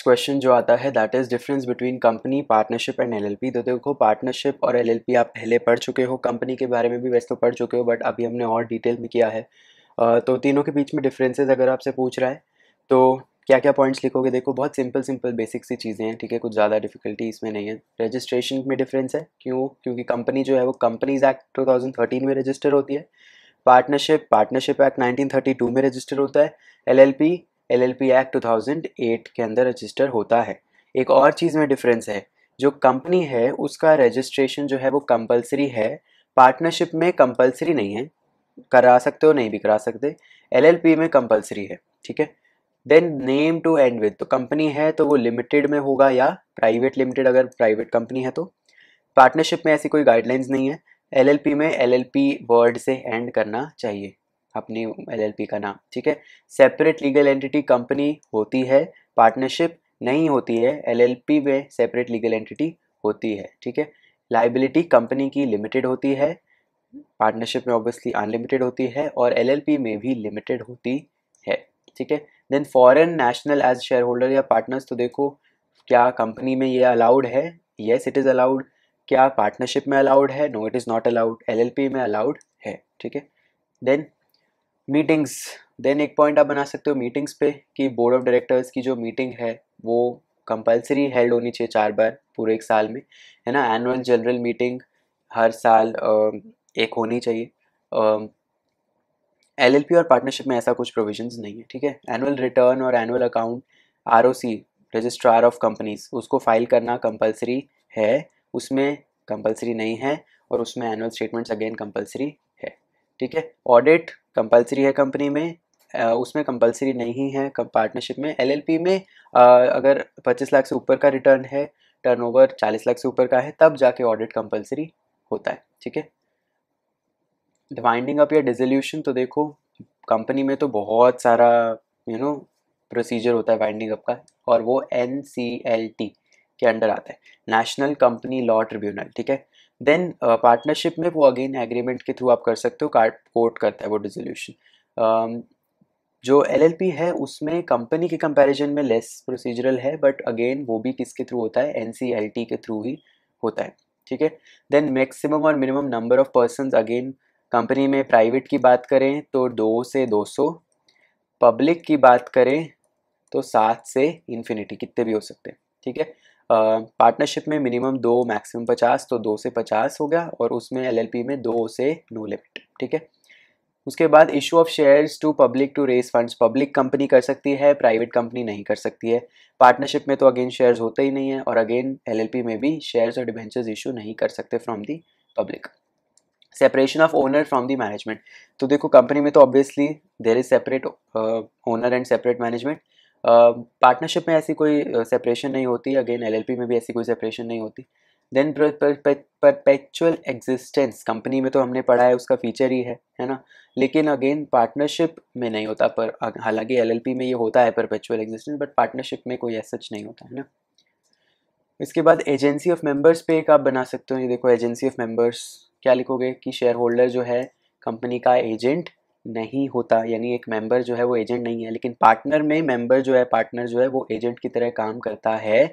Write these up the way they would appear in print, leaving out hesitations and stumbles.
Question जो आता है that is difference between company, partnership and LLP. तो देखो पार्टनरशिप और एलएलपी आप पहले पढ़ चुके हो, कंपनी के बारे में भी वैसे तो पढ़ चुके हो, बट अभी हमने और डिटेल में किया है। तो तीनों के बीच में डिफरेंसेस अगर आपसे पूछ रहा है तो क्या क्या पॉइंट्स लिखोगे? देखो बहुत सिंपल सिंपल बेसिक सी चीज़ें हैं, ठीक है, कुछ ज़्यादा डिफिकल्टी इसमें नहीं है। रजिस्ट्रेशन में डिफरेंस है, क्यों? क्योंकि कंपनी जो है वो कंपनीज एक्ट 2013 में रजिस्टर होती है, पार्टनरशिप एक्ट 1932 में रजिस्टर होता है, एलएलपी एक्ट 2008 के अंदर रजिस्टर होता है। एक और चीज़ में डिफरेंस है, जो कंपनी है उसका रजिस्ट्रेशन जो है वो कंपलसरी है, पार्टनरशिप में कंपलसरी नहीं है, करा सकते हो नहीं भी करा सकते, एलएलपी में कंपलसरी है, ठीक है। Then name to end with, तो कंपनी है तो वो लिमिटेड में होगा या प्राइवेट लिमिटेड, अगर प्राइवेट कंपनी है तो। पार्टनरशिप में ऐसी कोई गाइडलाइंस नहीं है। एलएलपी में एलएलपी वर्ड से एंड करना चाहिए अपनी एलएलपी का नाम, ठीक है। सेपरेट लीगल एंटिटी कंपनी होती है, पार्टनरशिप नहीं होती है, एलएलपी में सेपरेट लीगल एंटिटी होती है, ठीक है। लाइबिलिटी कंपनी की लिमिटेड होती है, पार्टनरशिप में ऑब्वियसली अनलिमिटेड होती है, और एलएलपी में भी लिमिटेड होती है, ठीक है। Then foreign national as share holder या पार्टनर्स, तो देखो क्या कंपनी में ये अलाउड है? Yes it is allowed. क्या पार्टनरशिप में अलाउड है? No it is not allowed. LLP में अलाउड है, ठीक है। देन मीटिंग्स, देन एक पॉइंट आप बना सकते हो मीटिंग्स पे कि बोर्ड ऑफ डायरेक्टर्स की जो मीटिंग है वो कंपलसरी हेल्ड होनी चाहिए 4 बार पूरे एक साल में, है ना। एनुअल जनरल मीटिंग हर साल एक होनी चाहिए। एलएलपी और पार्टनरशिप में ऐसा कुछ प्रोविजंस नहीं है, ठीक है। एनुअल रिटर्न और annual account ROC, registrar of companies, उसको फाइल करना कंपलसरी है, उसमें कंपलसरी नहीं है, और उसमें एनुअल स्टेटमेंट्स अगेन कंपलसरी है, ठीक है। ऑडिट कंपलसरी है कंपनी में, उसमें कंपलसरी नहीं है पार्टनरशिप में। एलएलपी में अगर 25 लाख से ऊपर का रिटर्न है, टर्नओवर 40 लाख से ऊपर का है, तब जाके ऑडिट कंपलसरी होता है, ठीक है। वाइंडिंग अप या डिसोल्यूशन, तो देखो कंपनी में तो बहुत सारा प्रोसीजर होता है वाइंडिंग अप का, और वो NCLT के अंडर आता है, नेशनल कंपनी लॉ ट्रिब्यूनल, ठीक है। देन पार्टनरशिप में वो अगेन एग्रीमेंट के थ्रू आप कर सकते हो, कोर्ट करता है वो डिसोल्यूशन। जो एलएलपी है उसमें कंपनी के कंपैरिजन में लेस प्रोसीजरल है, बट अगेन वो भी किसके थ्रू होता है? NCLT के थ्रू ही होता है, ठीक है। देन मैक्सिमम और minimum number of persons, again company में प्राइवेट की बात करें तो 2 से 200, पब्लिक की बात करें तो 7 से इन्फिनिटी, कितने भी हो सकते हैं, ठीक है। पार्टनरशिप में मिनिमम 2 मैक्सिमम 50, तो 2 से 50 हो गया, और उसमें एलएलपी में 2 से नो लिमिट, ठीक है। उसके बाद issue of shares to public to raise funds, public company कर सकती है, प्राइवेट कंपनी नहीं कर सकती है। पार्टनरशिप में तो अगेन शेयर्स होते ही नहीं है, और अगेन एलएलपी में भी शेयर्स और डिबेंचर्स इशू नहीं कर सकते from the public. Separation of owner from the management, तो देखो कंपनी में तो obviously there is separate owner and separate management, partnership में ऐसी कोई सेपरेशन नहीं होती, अगेन एलएलपी में भी ऐसी कोई सेपरेशन नहीं होती। देन परपेचुअल एग्जिस्टेंस, कंपनी में तो हमने पढ़ा है उसका फीचर ही है ना, लेकिन अगेन पार्टनरशिप में नहीं होता, पर हालांकि एलएलपी में ये होता है परपेचुअल एग्जिस्टेंस, बट पार्टनरशिप में कोई ऐसा नहीं होता, है ना। इसके बाद एजेंसी ऑफ मेंबर्स पे एक आप बना सकते हो, ये देखो एजेंसी ऑफ मेंबर्स, क्या लिखोगे कि शेयर होल्डर जो है कंपनी का एजेंट नहीं होता, यानी एक मेंबर जो है वो एजेंट नहीं है, लेकिन पार्टनर में मेंबर जो है, पार्टनर जो है वो एजेंट की तरह काम करता है।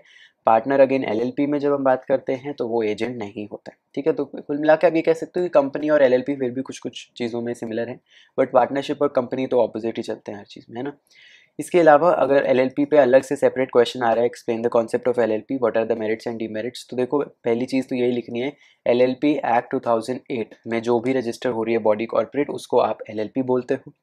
पार्टनर अगेन एलएलपी में जब हम बात करते हैं तो वो एजेंट नहीं होता है, ठीक है। तो कुल मिला के आप ये कह सकते हो कि कंपनी और एलएलपी फिर भी कुछ कुछ चीज़ों में सिमिलर है, बट पार्टनरशिप और कंपनी तो ऑपोजिट ही चलते हैं हर चीज़ में, है ना। इसके अलावा अगर एलएलपी पे अलग से सेपरेट क्वेश्चन आ रहा है, explain the concept of LLP, what are the merits and demerits, तो देखो पहली चीज़ तो यही लिखनी है, एलएलपी एक्ट 2008 में जो भी रजिस्टर हो रही है बॉडी कॉर्पोरेट, उसको आप एलएलपी बोलते हो,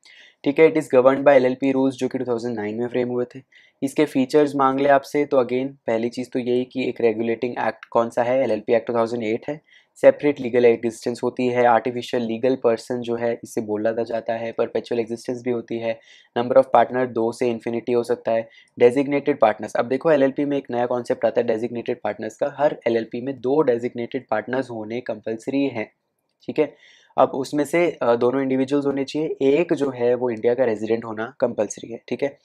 ठीक है। It is governed bye LLP rules, जो कि 2009 में फ्रेम हुए थे। इसके फीचर्स मांग ले आपसे, तो अगेन पहली चीज़ तो यही कि एक रेगुलेटिंग एक्ट कौन सा है, एलएलपी एक्ट 2008 है। सेपरेट लीगल एग्जिस्टेंस होती है, आर्टिफिशियल लीगल पर्सन जो है इसे बोला जाता है, परपेचुअल एग्जिस्टेंस भी होती है, नंबर ऑफ पार्टनर 2 से इन्फिनिटी हो सकता है। डेजिग्नेटेड पार्टनर्स, अब देखो एलएलपी में एक नया कॉन्सेप्ट आता है डेजिग्नेटेड पार्टनर्स का, हर एलएलपी में 2 डेजिग्नेटेड पार्टनर्स होने कंपलसरी हैं, ठीक है। अब उसमें से दोनों इंडिविजुअल्स होने चाहिए, एक जो है वो इंडिया का रेजिडेंट होना कंपलसरी है, ठीक है।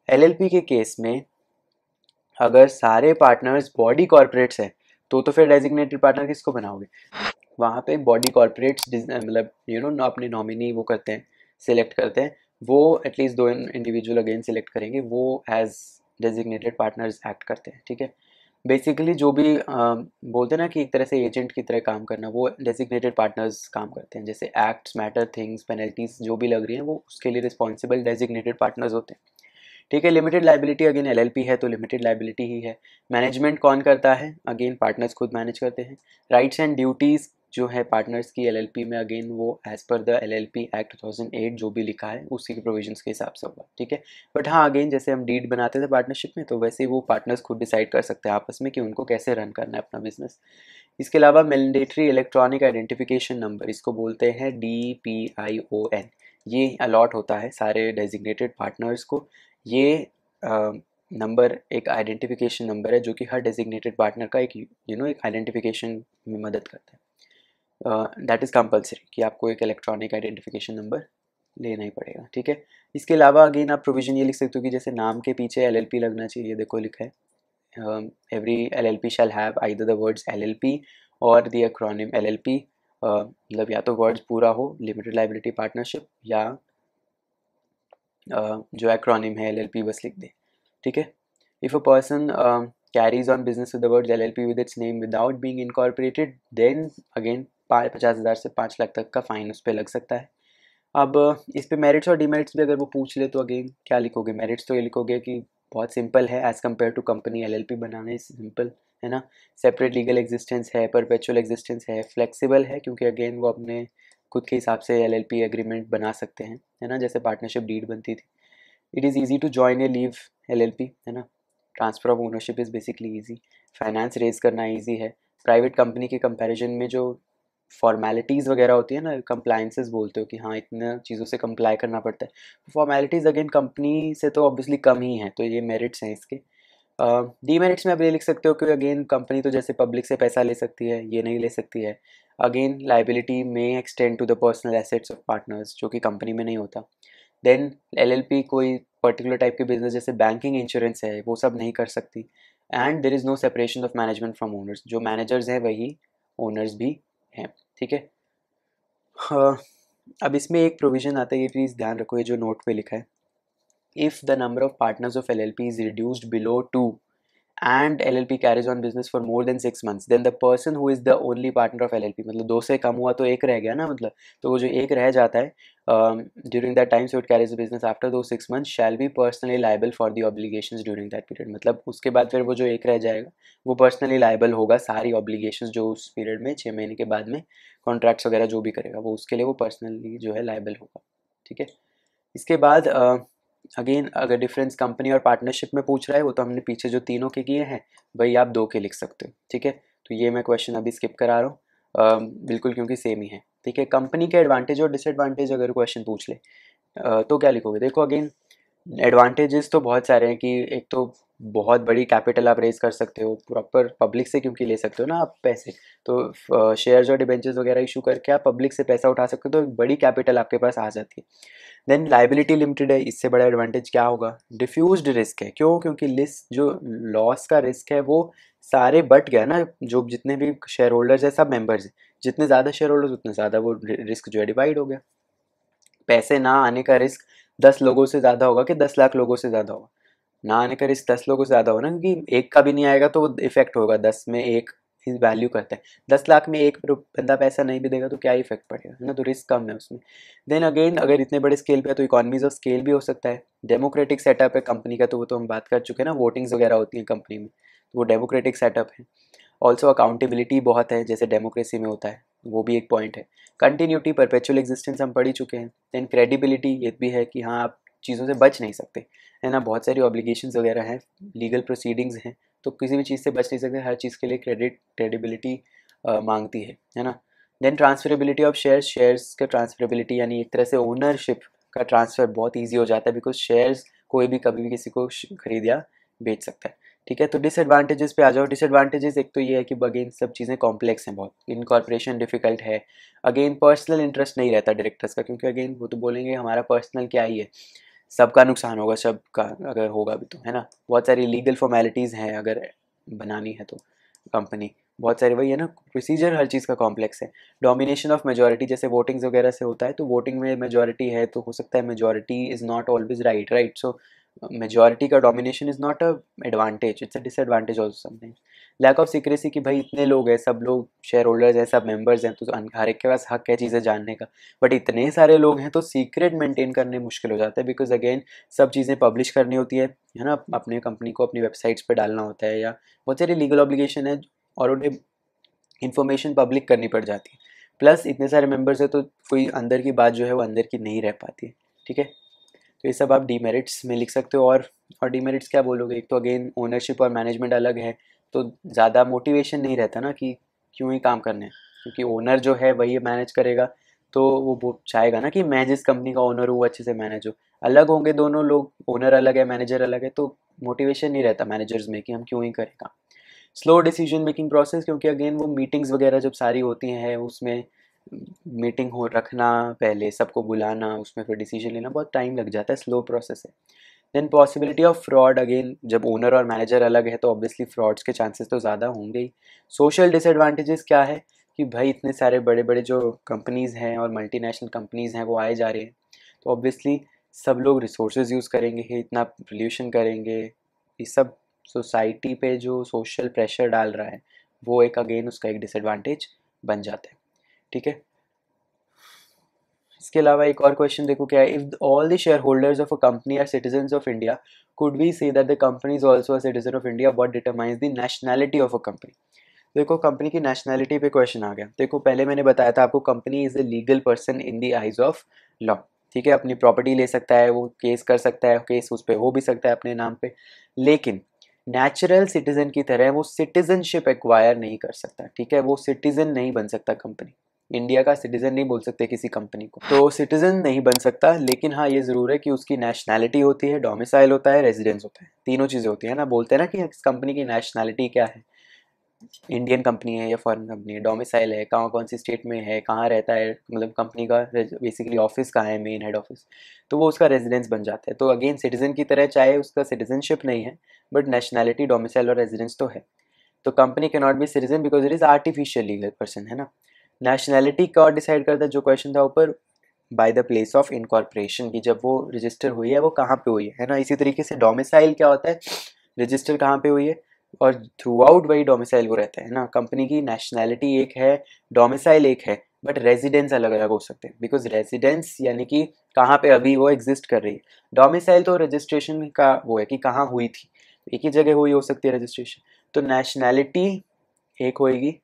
एलएलपी के केस में अगर सारे पार्टनर्स बॉडी कॉर्पोरेट्स हैं तो फिर डेजिग्नेटेड पार्टनर किसको बनाओगे? वहाँ पे बॉडी कॉर्पोरेट्स मतलब अपने नॉमिनी वो करते हैं, सिलेक्ट करते हैं, वो एटलीस्ट 2 इंडिविजुअल अगेन सिलेक्ट करेंगे, वो एज डेजिग्नेटेड पार्टनर्स एक्ट करते हैं, ठीक है। बेसिकली जो भी बोलते हैं ना कि एक तरह से एजेंट की तरह काम करना, वो डेजिग्नेटेड पार्टनर्स काम करते हैं। जैसे एक्ट्स, मैटर, थिंग्स, पेनल्टीज जो भी लग रही हैं वो उसके लिए रिस्पॉन्सिबल डेजिग्नेटेड पार्टनर्स होते हैं, ठीक है। लिमिटेड लाइबिलिटी अगेन एलएलपी है तो लिमिटेड लाइबिलिटी ही है। मैनेजमेंट कौन करता है? अगेन पार्टनर्स खुद मैनेज करते हैं। राइट्स एंड ड्यूटीज़ जो है पार्टनर्स की एलएलपी में, अगेन वो as per the LLP act 2008 जो भी लिखा है उसी के प्रोविजंस के हिसाब से होगा, ठीक है। बट हाँ, अगेन जैसे हम डीड बनाते थे पार्टनरशिप में तो वैसे ही वो पार्टनर्स खुद डिसाइड कर सकते हैं आपस में कि उनको कैसे रन करना है अपना बिजनेस। इसके अलावा मैंडेटरी इलेक्ट्रॉनिक आइडेंटिफिकेशन नंबर, इसको बोलते हैं DPION, ये अलॉट होता है सारे डेजिग्नेटेड पार्टनर्स को। ये नंबर एक आइडेंटिफिकेशन नंबर है जो कि हर डेजिग्नेटेड पार्टनर का एक एक आइडेंटिफिकेशन में मदद करता है। दैट इज़ कंपल्सरी कि आपको एक इलेक्ट्रॉनिक आइडेंटिफिकेशन नंबर लेना ही पड़ेगा, ठीक है। इसके अलावा अगेन आप प्रोविजन ये लिख सकते हो कि जैसे नाम के पीछे एलएलपी लगना चाहिए, देखो लिखा है every LLP shall have either the words LLP और द एक्रोनिम एलएलपी, मतलब या तो वर्ड्स पूरा हो लिमिटेड लाइबिलिटी पार्टनरशिप, या जो एक्रोनिम है एलएलपी बस लिख दे, ठीक है। If a person carries on business with the words LLP with its name without being incorporated, then again 50,000 से 5 लाख तक का फाइन उस पर लग सकता है। अब इस पे मेरिट्स और डिमेरिट्स भी अगर वो पूछ ले तो अगेन क्या लिखोगे? मेरिट्स तो ये लिखोगे कि बहुत सिंपल है as compare to company LLP बनाने, सिंपल है ना। सेपरेट लीगल एग्जिस्टेंस है, परपेचुअल एग्जिस्टेंस है, फ्लेक्सिबल है क्योंकि अगेन वो अपने खुद के हिसाब से एलएलपी एग्रीमेंट बना सकते हैं, है ना, जैसे पार्टनरशिप डीड बनती थी। It is easy to join a leave LLP, है ना। Transfer of ownership is basically easy. Finance raise करना ईजी है। प्राइवेट कंपनी के कंपैरिजन में जो फॉर्मेलिटीज़ वगैरह होती है ना, कंप्लाइंसेस बोलते हो कि हाँ इतने चीज़ों से कंप्लाई करना पड़ता है, फॉर्मेलिटीज़ अगेन कंपनी से तो ऑब्वियसली कम ही है, तो ये मेरिट्स हैं इसके। डीमेरिट्स में आप ये लिख सकते हो कि अगेन कंपनी तो जैसे पब्लिक से पैसा ले सकती है, ये नहीं ले सकती है। अगेन लाइबिलिटी में extend to the personal assets of partners जो कि कंपनी में नहीं होता। देन एलएलपी कोई पर्टिकुलर टाइप के बिजनेस जैसे बैंकिंग, इंश्योरेंस है, वो सब नहीं कर सकती। And there is no separation of management from owners, जो मैनेजर्स हैं वही ओनर्स भी हैं, ठीक है। हाँ, अब इसमें एक प्रोविज़न आता है, ये प्लीज़ ध्यान रखो, ये जो नोट पे लिखा है, if the number of partners of LLP is reduced below 2 and LLP carries on business for more than 6 months, then the person who is the only partner of LLP, मतलब 2 से कम हुआ तो एक रह गया ना, मतलब तो वो जो एक रह जाता है during that time, so it carries the business after those 6 months shall be personally liable for the obligations during that period, मतलब उसके बाद फिर वो जो एक रह जाएगा वो पर्सनली लाइबल होगा सारी ऑब्लिगेशंस जो उस पीरियड में 6 महीने के बाद में कॉन्ट्रैक्ट्स वगैरह जो भी करेगा वो उसके लिए वो पर्सनली जो है लाइबल होगा, ठीक है। इसके बाद अगेन अगर डिफरेंस कंपनी और पार्टनरशिप में पूछ रहा है वो तो हमने पीछे जो तीनों के किए हैं भाई आप 2 के लिख सकते हो, ठीक है। तो ये मैं क्वेश्चन अभी स्किप करा रहा हूँ बिल्कुल क्योंकि सेम ही है, ठीक है। कंपनी के एडवांटेज और डिसएडवांटेज अगर क्वेश्चन पूछ ले तो क्या लिखोगे? देखो अगेन एडवांटेजेस तो बहुत सारे हैं कि एक तो बहुत बड़ी कैपिटल आप रेज कर सकते हो प्रॉपर पब्लिक से, क्योंकि ले सकते हो ना आप पैसे, तो शेयर्स और डिबेंचर्स वगैरह इशू करके आप पब्लिक से पैसा उठा सकते हो, तो एक बड़ी कैपिटल आपके पास आ जाती है। देन लाइबिलिटी लिमिटेड है, इससे बड़ा एडवांटेज क्या होगा? डिफ्यूज्ड रिस्क है, क्यों? क्योंकि लिस्ट जो लॉस का रिस्क है वो सारे बट गया ना, जो जितने भी शेयर होल्डर्स है सब मेंबर्स हैं, जितने ज़्यादा शेयर होल्डर्स उतने ज़्यादा वो रिस्क जो है डिवाइड हो गया। पैसे ना आने का रिस्क 10 लोगों से ज़्यादा होगा कि 10 लाख लोगों से ज़्यादा होगा? ना आने का रिस्क 10 लोगों से ज़्यादा होगा ना, क्योंकि एक का भी नहीं आएगा तो इफेक्ट होगा, 10 में एक वैल्यू करता है, 10 लाख में एक बंदा पैसा नहीं भी देगा तो क्या इफेक्ट पड़ेगा, है ना, तो रिस्क कम है उसमें। देन अगेन अगर इतने बड़े स्केल पे है तो इकोनॉमीज ऑफ स्केल भी हो सकता है। डेमोक्रेटिक सेटअप है कंपनी का, तो वो तो हम बात कर चुके हैं ना, वोटिंग्स वगैरह होती हैं कंपनी में, तो वो डेमोक्रेटिक सेटअप है। ऑल्सो अकाउंटेबिलिटी बहुत है जैसे डेमोक्रेसी में होता है, वो भी एक पॉइंट है। कंटिन्यूटी, परपेचुअल एग्जिस्टेंस हम पढ़ ही चुके हैं। देन क्रेडिबिलिटी, ये भी है कि हाँ आप चीज़ों से बच नहीं सकते, है ना, बहुत सारी ऑब्लिगेशंस वगैरह हैं, लीगल प्रोसीडिंग्स हैं, तो किसी भी चीज़ से बच नहीं सकते, हर चीज़ के लिए क्रेडिबिलिटी मांगती है ना। देन ट्रांसफरेबिलिटी ऑफ शेयर्स का ट्रांसफरेबिलिटी, यानी एक तरह से ओनरशिप का ट्रांसफ़र बहुत ईजी हो जाता है, बिकॉज शेयर्स कोई भी कभी भी किसी को खरीद या बेच सकता है, ठीक है। तो डिसएडवांटेजेस पे आ जाओ। डिसएडवांटेजेस एक तो ये है कि अगेन सब चीज़ें कॉम्प्लेक्स हैं बहुत, इनकॉर्पोरेशन डिफिकल्ट है। अगेन पर्सनल इंटरेस्ट नहीं रहता डायरेक्टर्स का, क्योंकि अगेन वो तो बोलेंगे हमारा पर्सनल क्या ही है, सबका नुकसान होगा, सबका अगर होगा भी तो, है ना। बहुत सारी लीगल फॉर्मेलिटीज़ हैं अगर बनानी है तो कंपनी, बहुत सारी वही है ना, प्रोसीजर हर चीज़ का कॉम्प्लेक्स है। डोमिनेशन ऑफ मेजॉरिटी जैसे वोटिंग्स वगैरह से होता है, तो वोटिंग में मेजॉरिटी है तो हो सकता है majority is not always right, so majority का domination is not a advantage, it's a disadvantage also sometimes. Lack of secrecy कि भाई इतने लोग हैं, सब लोग शेयर होल्डर्स हैं, सब मेंबर्स हैं, तो हर एक के पास हक है चीज़ें जानने का। बट इतने सारे लोग हैं तो सीक्रेट मेंटेन करने मुश्किल हो जाता है, बिकॉज अगेन सब चीज़ें पब्लिश करनी होती है ना, अपने कंपनी को अपनी वेबसाइट्स पे डालना होता है, या बहुत सारी लीगल ऑब्लिगेशन है और उन्हें इन्फॉर्मेशन पब्लिक करनी पड़ जाती है। प्लस इतने सारे मेंबर्स है तो कोई अंदर की बात जो है वो अंदर की नहीं रह पाती है, ठीक है। तो ये सब आप डीमेरिट्स में लिख सकते हो। और डीमेरिट्स क्या बोलोगे, एक तो अगेन ओनरशिप और मैनेजमेंट अलग है, तो ज़्यादा मोटिवेशन नहीं रहता ना कि क्यों ही काम करने हैं, क्योंकि ओनर जो है वही मैनेज करेगा, तो वो चाहेगा ना कि मैं जिस कंपनी का ओनर हूँ वो अच्छे से मैनेज हो। अलग होंगे दोनों लोग, ओनर अलग है मैनेजर अलग है, तो मोटिवेशन नहीं रहता मैनेजर्स में कि हम क्यों ही करें काम। स्लो डिसीजन मेकिंग प्रोसेस, क्योंकि अगेन वो मीटिंग्स वगैरह जब सारी होती हैं उसमें मीटिंग हो रखना, पहले सबको बुलाना, उसमें फिर डिसीजन लेना बहुत टाइम लग जाता है, स्लो प्रोसेस है। Then possibility of fraud, again जब ओनर और मैनेजर अलग है तो ऑब्वियसली फ्रॉड्स के चांसेस तो ज़्यादा होंगे ही। सोशल डिसएडवांटेजेस क्या है कि भाई इतने सारे बड़े बड़े जो कंपनीज़ हैं और मल्टीनेशनल कंपनीज़ हैं वो आए जा रहे हैं, तो ऑब्वियसली सब लोग रिसोर्सेज यूज़ करेंगे, इतना पोल्यूशन करेंगे, ये सब सोसाइटी पे जो सोशल प्रेशर डाल रहा है वो एक अगेन उसका एक डिसएडवांटेज बन जाता है, ठीक है। इसके अलावा एक और क्वेश्चन देखो क्या है, if all the share holders of a company are citizens of India, could we say that the company is also a citizen of India, what determines the nationality of a company. देखो company की nationality पे question आ गया। देखो पहले मैंने बताया था आपको, company is a legal person in the eyes of law, ठीक है। अपनी प्रॉपर्टी ले सकता है, वो केस कर सकता है, केस उस पर हो भी सकता है अपने नाम पे, लेकिन नेचुरल सिटीजन की तरह वो सिटीजनशिप एक्वायर नहीं कर सकता, ठीक है। वो सिटीजन नहीं बन सकता, कंपनी इंडिया का सिटीजन नहीं बोल सकते किसी कंपनी को, तो सिटीजन नहीं बन सकता। लेकिन हाँ ये ज़रूर है कि उसकी नेशनैलिटी होती है, डोमिसाइल होता है, रेजिडेंस होता है, तीनों चीज़ें होती है ना। बोलते हैं ना कि इस कंपनी की नेशनैलिटी क्या है, इंडियन कंपनी है या फॉरेन कंपनी है, डोमिसाइल है, कहाँ कौन सी स्टेट में है, कहाँ रहता है, मतलब कंपनी का बेसिकली ऑफिस कहाँ है, मेन हेड ऑफिस, तो वो उसका रेजिडेंस बन जाता है। तो अगेन सिटीजन की तरह, चाहे उसका सिटीजनशिप नहीं है बट नेशनैलिटी, डोमिसाइल और रेजिडेंस तो है। तो company can not be citizen because it is artificial legal person, है ना। नेशनैलिटी का डिसाइड करता है, जो क्वेश्चन था ऊपर, by the place of incorporation की, जब वो रजिस्टर हुई है वो कहाँ पे हुई है ना। इसी तरीके से डोमिसाइल क्या होता है, रजिस्टर कहाँ पे हुई है, और थ्रू आउट वही डोमिसाइल वो रहता है ना। कंपनी की नेशनैलिटी एक है, डोमिसाइल एक है, बट रेजिडेंस अलग अलग हो सकते हैं, बिकॉज रेजिडेंस यानी कि कहाँ पे अभी वो एग्जिस्ट कर रही है, डोमिसाइल तो रजिस्ट्रेशन का वो है कि कहाँ हुई थी, एक ही जगह हुई हो सकती है रजिस्ट्रेशन। तो नेशनैलिटी एक होएगी,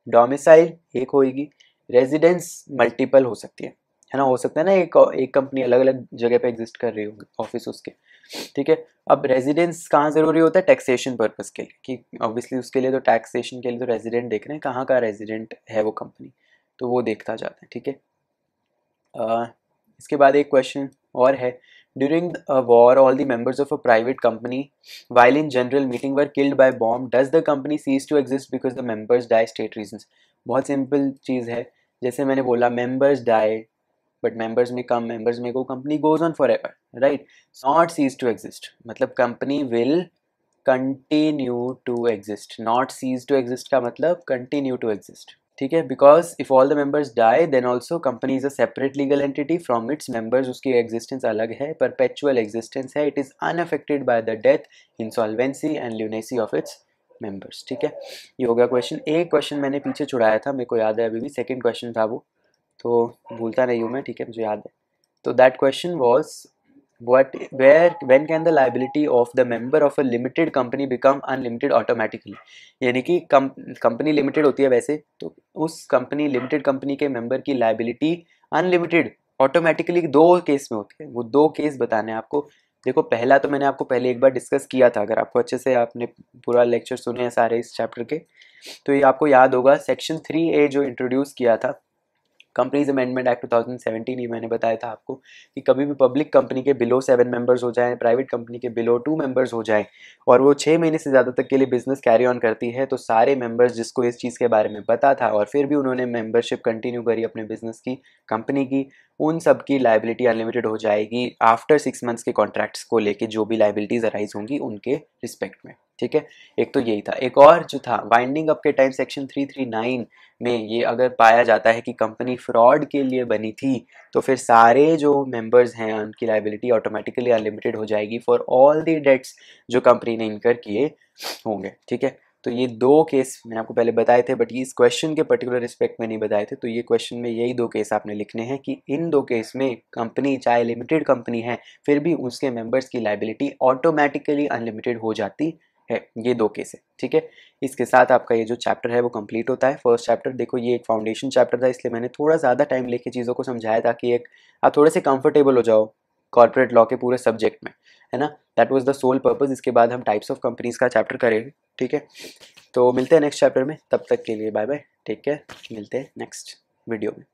डोमिसाइल एक होएगी, रेजिडेंस मल्टीपल हो सकती है ना। हो सकता है ना एक कंपनी अलग अलग जगह पे एग्जिस्ट कर रही होगी, ऑफिस उसके, ठीक है। अब रेजिडेंस कहाँ ज़रूरी होता है, टैक्सेशन पर्पज़ के लिए, कि ऑब्वियसली उसके लिए तो टैक्सेशन के लिए तो रेजिडेंट देख रहे हैं, कहाँ का रेजिडेंट है वो कंपनी, तो वो देखता जाता है, ठीक है। इसके बाद एक क्वेश्चन और है, during a war all the members of a private company while in general meeting were killed by bomb, does the company cease to exist because the members die state reasons. बहुत simple चीज़ है, जैसे मैंने बोला members die, but members में कम, members में को, company goes on for ever, right. Not cease to exist मतलब company will continue to exist, not cease to exist का मतलब कंटिन्यू टू एग्जिस्ट, ठीक है। Because if all the members die then also company is a separate legal entity from its members, उसकी existence अलग है, perpetual existence है, it is unaffected by the death, insolvency and lunacy of its members, ठीक है। ये हो गया question. एक क्वेश्चन मैंने पीछे छुड़ाया था, मेरे को याद है अभी भी, सेकंड क्वेश्चन था वो, तो भूलता नहीं हूँ मैं, ठीक है, मुझे याद है। तो that question was what where when can the liability of the member of a limited company become unlimited automatically, यानी कि कंपनी लिमिटेड होती है वैसे, तो उस कंपनी लिमिटेड कंपनी के मेंबर की लाइबिलिटी अनलिमिटेड ऑटोमेटिकली दो केस में होती है। वो दो केस बताने हैं आपको। देखो पहला तो मैंने आपको पहले एक बार डिस्कस किया था, अगर आपको अच्छे से आपने पूरा लेक्चर सुने हैं सारे इस चैप्टर के, तो ये आपको याद होगा, सेक्शन 3A जो इंट्रोड्यूस किया था कंपनीज अमेंडमेंट एक्ट 2017, ही मैंने बताया था आपको कि कभी भी पब्लिक कंपनी के बिलो 7 मेंबर्स हो जाएं, प्राइवेट कंपनी के बिलो 2 मेंबर्स हो जाएं, और वो 6 महीने से ज़्यादा तक के लिए बिजनेस कैरी ऑन करती है, तो सारे मेंबर्स जिसको इस चीज़ के बारे में पता था और फिर भी उन्होंने मेंबरशिप कंटिन्यू करी अपने बिजनेस की, कंपनी की, उन सब की लाइबिलिटी अनलिमिटेड हो जाएगी आफ्टर 6 मंथ्स के कॉन्ट्रैक्ट्स को लेके, जो भी लाइबिलिटीज़ अराइज होंगी उनके रिस्पेक्ट में, ठीक है, एक तो यही था। एक और जो था वाइंडिंग अप के टाइम सेक्शन 339 में ये अगर पाया जाता है कि कंपनी फ्रॉड के लिए बनी थी तो फिर सारे जो मेंबर्स हैं उनकी लाइबिलिटी ऑटोमेटिकली अनलिमिटेड हो जाएगी फॉर ऑल द डेट्स जो कंपनी ने इनकर किए होंगे। ठीक है, तो ये दो केस मैंने आपको पहले बताए थे, बट इस क्वेश्चन के पर्टिकुलर रिस्पेक्ट में नहीं बताए थे। तो ये क्वेश्चन में यही दो केस आपने लिखने हैं कि इन दो केस में कंपनी चाहे लिमिटेड कंपनी है फिर भी उसके मेंबर्स की लाइबिलिटी ऑटोमेटिकली अनलिमिटेड हो जाती है। ये दो केस है। ठीक है, इसके साथ आपका ये जो चैप्टर है वो कंप्लीट होता है। फर्स्ट चैप्टर देखो, ये एक फाउंडेशन चैप्टर था इसलिए मैंने थोड़ा ज़्यादा टाइम लेके चीज़ों को समझाया ताकि एक आप थोड़े से कंफर्टेबल हो जाओ कॉर्पोरेट लॉ के पूरे सब्जेक्ट में, है ना। That was the sole purpose. इसके बाद हम टाइप्स ऑफ कंपनीज का चैप्टर करेंगे। ठीक है, तो मिलते हैं नेक्स्ट चैप्टर में, तब तक के लिए बाय बाय, टेक केयर, मिलते हैं नेक्स्ट वीडियो में।